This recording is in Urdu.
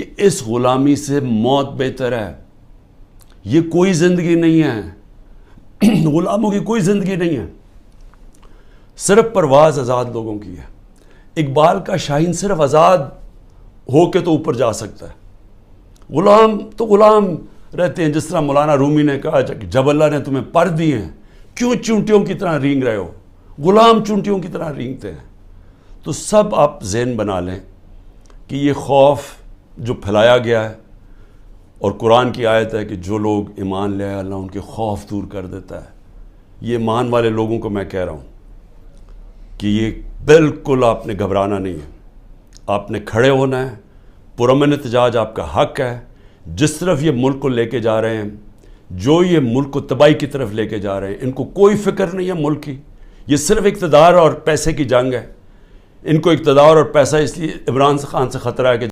کہ اس غلامی سے موت بہتر ہے. یہ کوئی زندگی نہیں ہے، غلاموں کی کوئی زندگی نہیں ہے. صرف پرواز آزاد لوگوں کی ہے. اقبال کا شاہین صرف آزاد ہو کے تو اوپر جا سکتا ہے. غلام تو غلام رہتے ہیں. جس طرح مولانا رومی نے کہا کہ جب اللہ نے تمہیں پر دیے ہیں کیوں چونٹیوں کی طرح رینگ رہے ہو؟ غلام چونٹیوں کی طرح رینگتے ہیں. تو سب آپ ذہن بنا لیں کہ یہ خوف جو پھیلایا گیا ہے، اور قرآن کی آیت ہے کہ جو لوگ ایمان لے آئے اللہ ان کے خوف دور کر دیتا ہے. یہ ایمان والے لوگوں کو میں کہہ رہا ہوں کہ یہ بالکل آپ نے گھبرانا نہیں ہے. آپ نے کھڑے ہونا ہے. پرامن احتجاج آپ کا حق ہے. جس طرف یہ ملک کو لے کے جا رہے ہیں، جو یہ ملک کو تباہی کی طرف لے کے جا رہے ہیں، ان کو کوئی فکر نہیں ہے ملک کی. یہ صرف اقتدار اور پیسے کی جنگ ہے. ان کو اقتدار اور پیسہ اس لیے عمران خان سے خطرہ ہے کہ